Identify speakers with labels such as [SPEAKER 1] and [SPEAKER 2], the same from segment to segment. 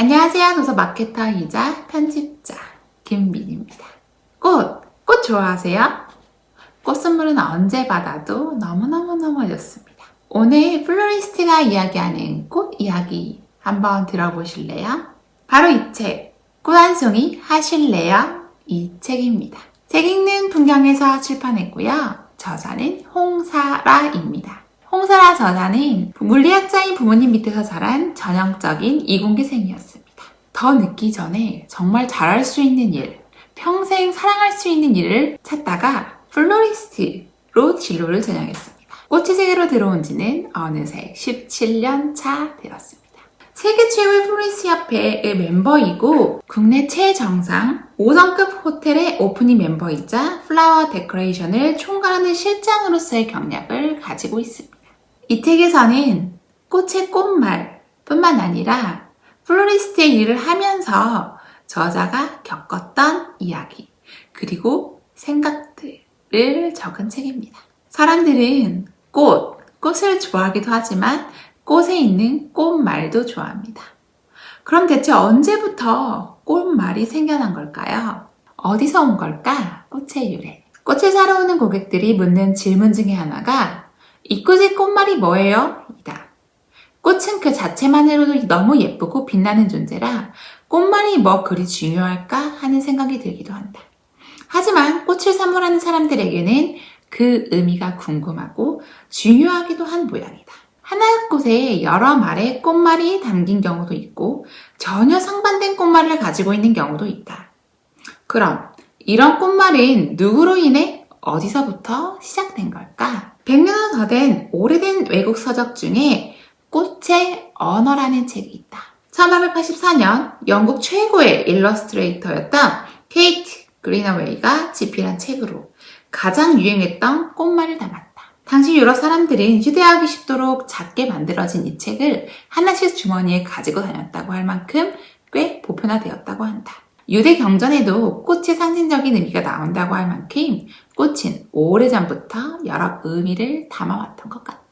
[SPEAKER 1] 안녕하세요. 도서 마케터이자 편집자 김민입니다. 꽃 좋아하세요? 꽃 선물은 언제 받아도 너무너무 좋습니다. 오늘 플로리스트가 이야기하는 꽃 이야기 한번 들어보실래요? 바로 이 책, 꽃 한 송이 하실래요? 이 책입니다. 책 읽는 풍경에서 출판했고요. 저자는 홍사라입니다. 홍사라 저자는 물리학자인 부모님 밑에서 자란 전형적인 이공계생이었습니다. 더 늦기 전에 정말 잘할 수 있는 일, 평생 사랑할 수 있는 일을 찾다가 플로리스트로 진로를 전향했습니다. 꽃의 세계로 들어온 지는 어느새 17년 차 되었습니다. 세계 최고의 플로리스트 협회의 멤버이고 국내 최정상 5성급 호텔의 오프닝 멤버이자 플라워 데코레이션을 총괄하는 실장으로서의 경력을 가지고 있습니다. 이 책에서는 꽃의 꽃말 뿐만 아니라 플로리스트의 일을 하면서 저자가 겪었던 이야기 그리고 생각들을 적은 책입니다. 사람들은 꽃을 좋아하기도 하지만 꽃에 있는 꽃말도 좋아합니다. 그럼 대체 언제부터 꽃말이 생겨난 걸까요? 어디서 온 걸까? 꽃의 유래. 꽃을 사러 오는 고객들이 묻는 질문 중에 하나가 이 꽃의 꽃말이 뭐예요? 이다. 꽃은 그 자체만으로도 너무 예쁘고 빛나는 존재라 꽃말이 뭐 그리 중요할까 하는 생각이 들기도 한다. 하지만 꽃을 선물하는 사람들에게는 그 의미가 궁금하고 중요하기도 한 모양이다. 하나의 꽃에 여러 말의 꽃말이 담긴 경우도 있고 전혀 상반된 꽃말을 가지고 있는 경우도 있다. 그럼 이런 꽃말은 누구로 인해 어디서부터 시작된 걸까? 100년은 더 된 오래된 외국 서적 중에 꽃의 언어라는 책이 있다. 1884년 영국 최고의 일러스트레이터였던 케이트 그리너웨이가 집필한 책으로 가장 유행했던 꽃말을 담았다. 당시 유럽 사람들은 휴대하기 쉽도록 작게 만들어진 이 책을 하나씩 주머니에 가지고 다녔다고 할 만큼 꽤 보편화되었다고 한다. 유대 경전에도 꽃의 상징적인 의미가 나온다고 할 만큼 꽃은 오래전부터 여러 의미를 담아왔던 것 같다.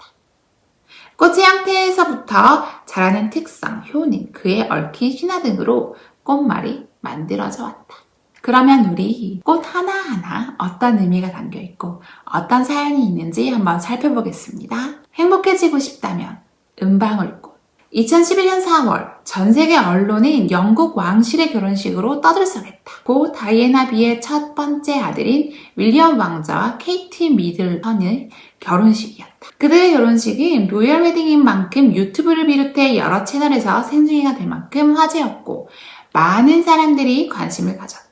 [SPEAKER 1] 꽃의 형태에서부터 자라는 특성, 효능, 그에 얽힌 신화 등으로 꽃말이 만들어져 왔다. 그러면 우리 꽃 하나하나 어떤 의미가 담겨있고 어떤 사연이 있는지 한번 살펴보겠습니다. 행복해지고 싶다면 은방울꽃. 2011년 4월 전 세계 언론은 영국 왕실의 결혼식으로 떠들썩했다. 고 다이애나 비의 첫 번째 아들인 윌리엄 왕자와 케이트 미들턴의 결혼식이었다. 그들의 결혼식은 로열 웨딩인 만큼 유튜브를 비롯해 여러 채널에서 생중계가 될 만큼 화제였고 많은 사람들이 관심을 가졌다.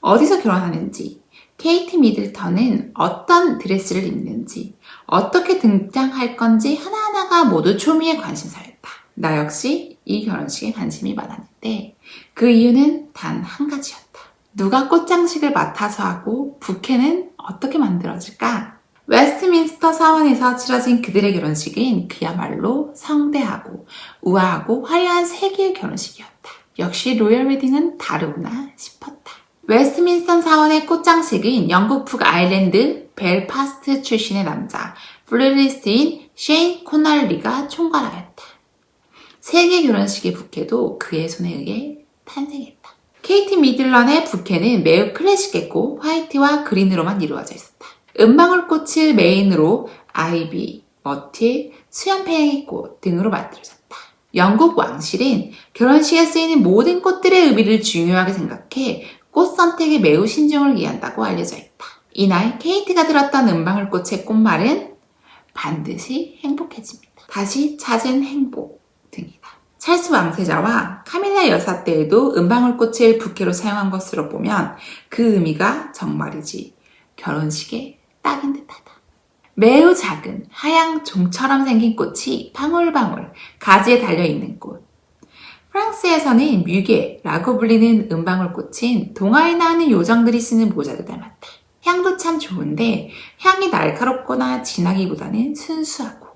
[SPEAKER 1] 어디서 결혼하는지, 케이트 미들턴은 어떤 드레스를 입는지, 어떻게 등장할 건지 하나하나가 모두 초미의 관심사였다. 나 역시 이 결혼식에 관심이 많았는데 그 이유는 단 한 가지였다. 누가 꽃장식을 맡아서 하고 부케는 어떻게 만들어질까? 웨스트민스터 사원에서 치러진 그들의 결혼식은 그야말로 성대하고 우아하고 화려한 세계의 결혼식이었다. 역시 로열 웨딩은 다르구나 싶었다. 웨스트민스터 사원의 꽃장식은 영국 북아일랜드 벨파스트 출신의 남자 플로리스트인 셰인 코널리가 총괄하였다. 세계 결혼식의 부케도 그의 손에 의해 탄생했다. 케이트 미들런의 부케는 매우 클래식했고 화이트와 그린으로만 이루어져 있었다. 은방울꽃을 메인으로 아이비, 머틸, 수염팽이꽃 등으로 만들어졌다. 영국 왕실은 결혼식에 쓰이는 모든 꽃들의 의미를 중요하게 생각해 꽃 선택에 매우 신중을 기한다고 알려져 있다. 이날 케이트가 들었던 은방울꽃의 꽃말은 반드시 행복해집니다. 다시 찾은 행복 등이다. 찰스 왕세자와 카밀라 여사 때에도 은방울꽃을 부케로 사용한 것으로 보면 그 의미가 정말이지 결혼식에 딱인 듯하다. 매우 작은 하양 종처럼 생긴 꽃이 방울방울 가지에 달려있는 꽃. 프랑스에서는 뮤게라고 불리는 은방울꽃은 동화에 나오는 요정들이 쓰는 모자를 닮았다. 향도 참 좋은데 향이 날카롭거나 진하기보다는 순수하고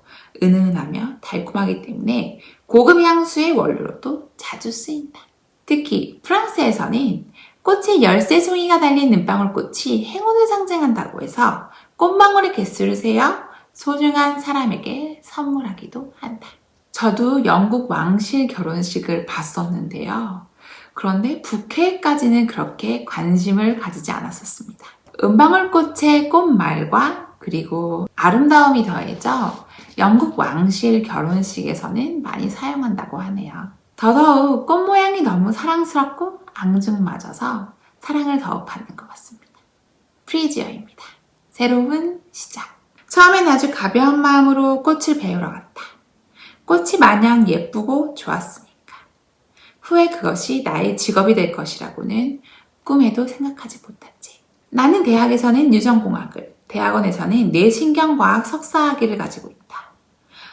[SPEAKER 1] 은은하며 달콤하기 때문에 고급 향수의 원료로도 자주 쓰인다. 특히 프랑스에서는 꽃에 13송이가 달린 은방울꽃이 행운을 상징한다고 해서 꽃망울의 개수를 세어 소중한 사람에게 선물하기도 한다. 저도 영국 왕실 결혼식을 봤었는데요. 그런데 부케까지는 그렇게 관심을 가지지 않았었습니다. 은방울꽃의 꽃말과 그리고 아름다움이 더해져 영국 왕실 결혼식에서는 많이 사용한다고 하네요. 더더욱 꽃 모양이 너무 사랑스럽고 앙증맞아서 사랑을 더욱 받는 것 같습니다. 프리지어입니다. 새로운 시작. 처음엔 아주 가벼운 마음으로 꽃을 배우러 갔다. 꽃이 마냥 예쁘고 좋았으니까. 후에 그것이 나의 직업이 될 것이라고는 꿈에도 생각하지 못했지. 나는 대학에서는 유전공학을, 대학원에서는 뇌신경과학 석사학위를 가지고 있다.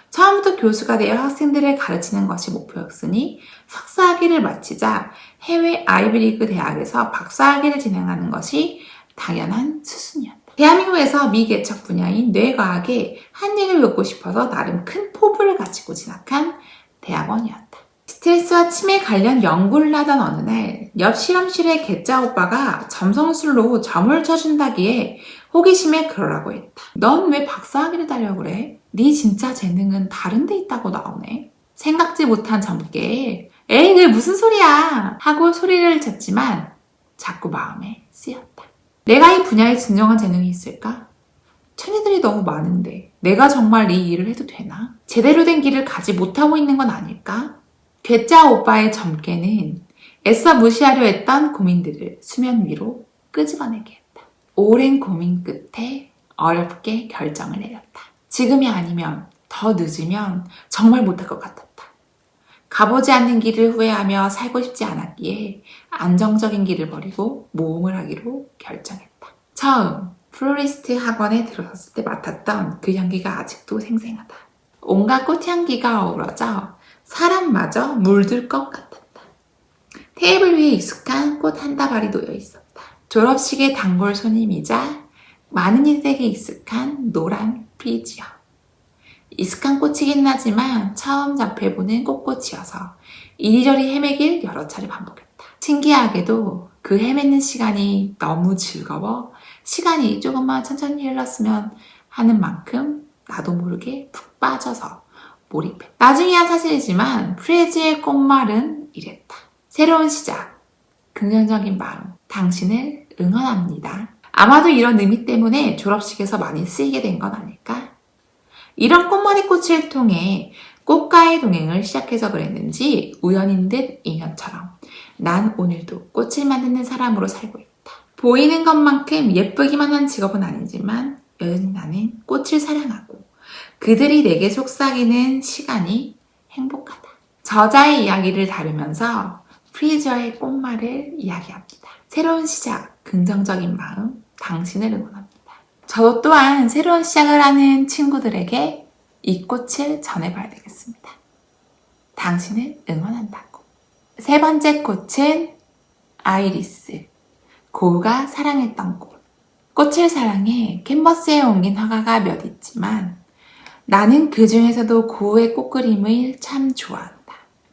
[SPEAKER 1] 처음부터 교수가 되어 학생들을 가르치는 것이 목표였으니 석사학위를 마치자 해외 아이비리그 대학에서 박사학위를 진행하는 것이 당연한 수순이었다. 대한민국에서 미개척 분야인 뇌과학에 한익을 얻고 싶어서 나름 큰 포부를 가지고 진학한 대학원이었다. 스트레스와 치매 관련 연구를 하던 어느 날 옆 실험실의 개짜 오빠가 점성술로 점을 쳐준다기에 호기심에 그러라고 했다. 넌 왜 박사학위를 따려고 그래? 네 진짜 재능은 다른 데 있다고 나오네. 생각지 못한 점괘에 에이 그게 무슨 소리야 하고 소리를 쳤지만 자꾸 마음에 쓰였다. 내가 이 분야에 진정한 재능이 있을까? 천이들이 너무 많은데 내가 정말 이 일을 해도 되나? 제대로 된 길을 가지 못하고 있는 건 아닐까? 괴짜 오빠의 점괘는 애써 무시하려 했던 고민들을 수면 위로 끄집어내게 했다. 오랜 고민 끝에 어렵게 결정을 내렸다. 지금이 아니면 더 늦으면 정말 못할 것 같았다. 가보지 않는 길을 후회하며 살고 싶지 않았기에 안정적인 길을 버리고 모험을 하기로 결정했다. 처음 플로리스트 학원에 들어섰을 때 맡았던 그 향기가 아직도 생생하다. 온갖 꽃향기가 어우러져 사람마저 물들 것 같았다. 테이블 위에 익숙한 꽃 한 다발이 놓여 있었다. 졸업식의 단골 손님이자 많은 이들에게 익숙한 노란 프리지어. 익숙한 꽃이긴 하지만 처음 접해보는 꽃꽃이어서 이리저리 헤매길 여러 차례 반복했다. 신기하게도 그 헤매는 시간이 너무 즐거워 시간이 조금만 천천히 흘렀으면 하는 만큼 나도 모르게 푹 빠져서 몰입했다. 나중에야 사실이지만 프리지의 꽃말은 이랬다. 새로운 시작, 긍정적인 마음, 당신을 응원합니다. 아마도 이런 의미 때문에 졸업식에서 많이 쓰이게 된 건 아닐까? 이런 꽃머리 꽃을 통해 꽃과의 동행을 시작해서 그랬는지 우연인 듯 인연처럼 난 오늘도 꽃을 만드는 사람으로 살고 있다. 보이는 것만큼 예쁘기만 한 직업은 아니지만 여전히 나는 꽃을 사랑하고 그들이 내게 속삭이는 시간이 행복하다. 저자의 이야기를 다루면서 프리저의 꽃말을 이야기합니다. 새로운 시작, 긍정적인 마음, 당신을 응원합니다. 저도 또한 새로운 시작을 하는 친구들에게 이 꽃을 전해봐야 되겠습니다. 당신을 응원한다고. 세 번째 꽃은 아이리스. 고우가 사랑했던 꽃. 꽃을 사랑해 캔버스에 옮긴 화가가 몇 있지만 나는 그 중에서도 고우의 꽃그림을 참 좋아한다.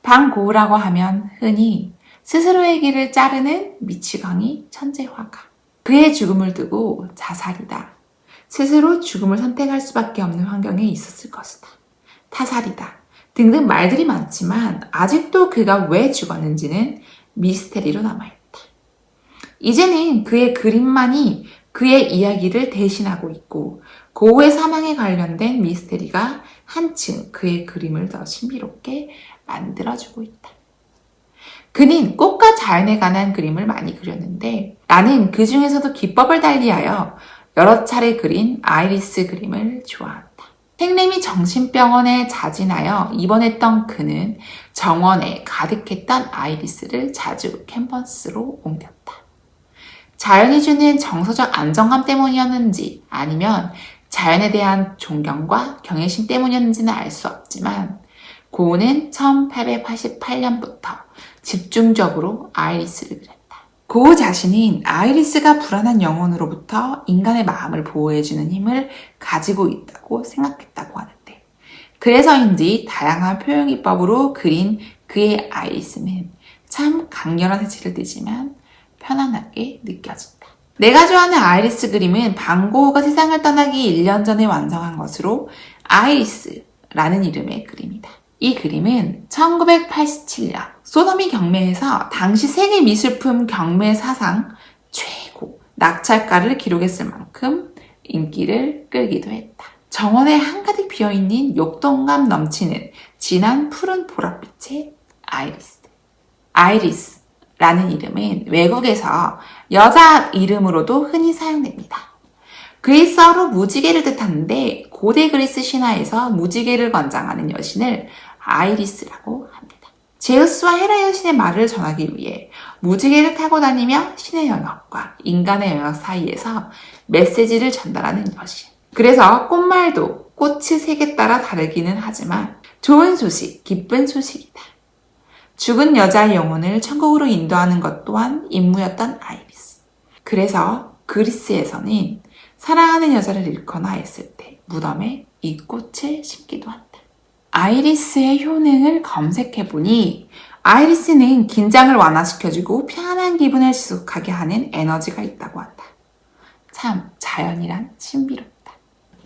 [SPEAKER 1] 방고우라고 하면 흔히 스스로의 길을 자르는 미치광이 천재 화가. 그의 죽음을 두고 자살이다. 스스로 죽음을 선택할 수밖에 없는 환경에 있었을 것이다. 타살이다. 등등 말들이 많지만 아직도 그가 왜 죽었는지는 미스테리로 남아있다. 이제는 그의 그림만이 그의 이야기를 대신하고 있고 고우의 사망에 관련된 미스테리가 한층 그의 그림을 더 신비롭게 만들어주고 있다. 그는 꽃과 자연에 관한 그림을 많이 그렸는데 나는 그 중에서도 기법을 달리하여 여러 차례 그린 아이리스 그림을 좋아한다. 생림이 정신병원에 자진하여 입원했던 그는 정원에 가득했던 아이리스를 자주 캔버스로 옮겼다. 자연이 주는 정서적 안정감 때문이었는지 아니면 자연에 대한 존경과 경외심 때문이었는지는 알 수 없지만 고우는 1888년부터 집중적으로 아이리스를 그렸다. 고우 자신은 아이리스가 불안한 영혼으로부터 인간의 마음을 보호해주는 힘을 가지고 있다고 생각했다고 하는데 그래서인지 다양한 표현기법으로 그린 그의 아이리스는 참 강렬한 색채를 띠지만 편안하게 느껴진다. 내가 좋아하는 아이리스 그림은 방고우가 세상을 떠나기 1년 전에 완성한 것으로 아이리스라는 이름의 그림이다. 이 그림은 1987년 소더미 경매에서 당시 세계 미술품 경매 사상 최고 낙찰가를 기록했을 만큼 인기를 끌기도 했다. 정원에 한가득 비어있는 욕동감 넘치는 진한 푸른 보랏빛의 아이리스. 아이리스라는 이름은 외국에서 여자 이름으로도 흔히 사용됩니다. 그리스어로 무지개를 뜻하는데 고대 그리스 신화에서 무지개를 권장하는 여신을 아이리스라고 합니다. 제우스와 헤라 여신의 말을 전하기 위해 무지개를 타고 다니며 신의 영역과 인간의 영역 사이에서 메시지를 전달하는 여신. 그래서 꽃말도 꽃의 색에 따라 다르기는 하지만 좋은 소식, 기쁜 소식이다. 죽은 여자의 영혼을 천국으로 인도하는 것 또한 임무였던 아이리스. 그래서 그리스에서는 사랑하는 여자를 잃거나 했을 때 무덤에 이 꽃을 심기도 한다. 아이리스의 효능을 검색해보니 아이리스는 긴장을 완화시켜주고 편안한 기분을 지속하게 하는 에너지가 있다고 한다. 참 자연이란 신비롭다.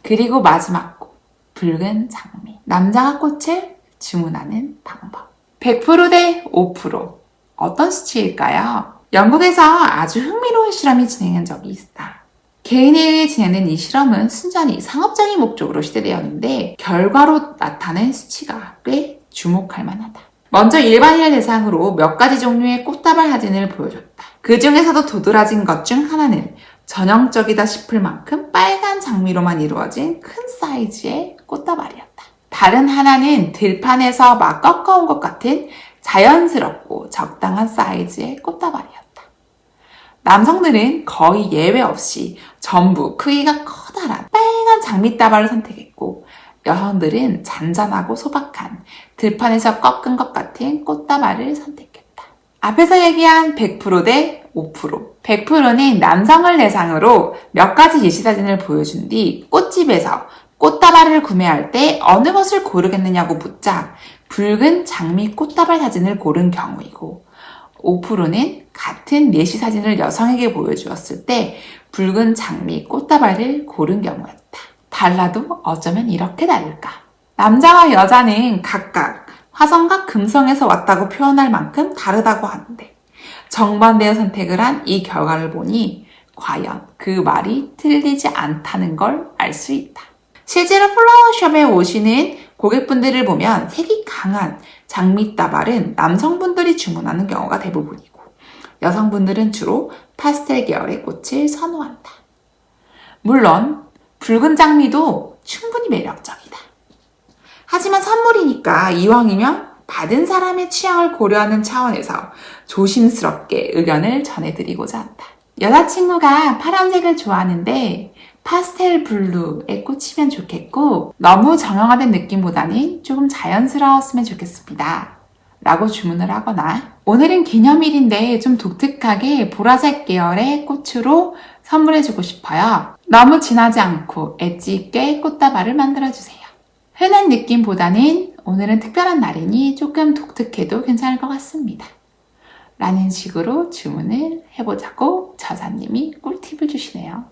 [SPEAKER 1] 그리고 마지막 꽃, 붉은 장미. 남자가 꽃을 주문하는 방법. 100% 대 5%. 어떤 수치일까요? 영국에서 아주 흥미로운 실험이 진행한 적이 있다. 개인에 의해 진행된 이 실험은 순전히 상업적인 목적으로 시도되었는데 결과로 나타낸 수치가 꽤 주목할 만하다. 먼저 일반인을 대상으로 몇 가지 종류의 꽃다발 사진을 보여줬다. 그 중에서도 도드라진 것 중 하나는 전형적이다 싶을 만큼 빨간 장미로만 이루어진 큰 사이즈의 꽃다발이었다. 다른 하나는 들판에서 막 꺾어온 것 같은 자연스럽고 적당한 사이즈의 꽃다발이었다. 남성들은 거의 예외 없이 전부 크기가 커다란 빨간 장미다발을 선택했고 여성들은 잔잔하고 소박한 들판에서 꺾은 것 같은 꽃다발을 선택했다. 앞에서 얘기한 100% 대 5%. 100%는 남성을 대상으로 몇 가지 예시사진을 보여준 뒤 꽃집에서 꽃다발을 구매할 때 어느 것을 고르겠느냐고 묻자 붉은 장미 꽃다발 사진을 고른 경우이고 5%는 같은 예시사진을 여성에게 보여주었을 때 붉은 장미 꽃다발을 고른 경우였다. 달라도 어쩌면 이렇게 다를까. 남자와 여자는 각각 화성과 금성에서 왔다고 표현할 만큼 다르다고 하는데 정반대의 선택을 한 이 결과를 보니 과연 그 말이 틀리지 않다는 걸 알 수 있다. 실제로 플라워숍에 오시는 고객분들을 보면 색이 강한 장미다발은 남성분들이 주문하는 경우가 대부분이고 여성분들은 주로 파스텔 계열의 꽃을 선호한다. 물론 붉은 장미도 충분히 매력적이다. 하지만 선물이니까 이왕이면 받은 사람의 취향을 고려하는 차원에서 조심스럽게 의견을 전해드리고자 한다. 여자친구가 파란색을 좋아하는데 파스텔 블루에 꽂히면 좋겠고 너무 정형화된 느낌보다는 조금 자연스러웠으면 좋겠습니다. 라고 주문을 하거나 오늘은 기념일인데 좀 독특하게 보라색 계열의 꽃으로 선물해주고 싶어요. 너무 진하지 않고 엣지 있게 꽃다발을 만들어주세요. 흔한 느낌보다는 오늘은 특별한 날이니 조금 독특해도 괜찮을 것 같습니다. 라는 식으로 주문을 해보자고 저자님이 꿀팁을 주시네요.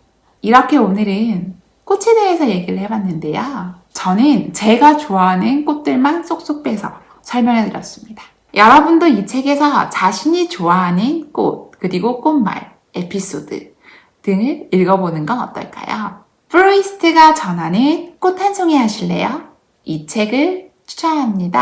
[SPEAKER 1] 이렇게 오늘은 꽃에 대해서 얘기를 해봤는데요. 저는 제가 좋아하는 꽃들만 쏙쏙 빼서 설명해드렸습니다. 여러분도 이 책에서 자신이 좋아하는 꽃, 그리고 꽃말, 에피소드 등을 읽어보는 건 어떨까요? 플로리스트가 전하는 꽃 한 송이 하실래요? 이 책을 추천합니다.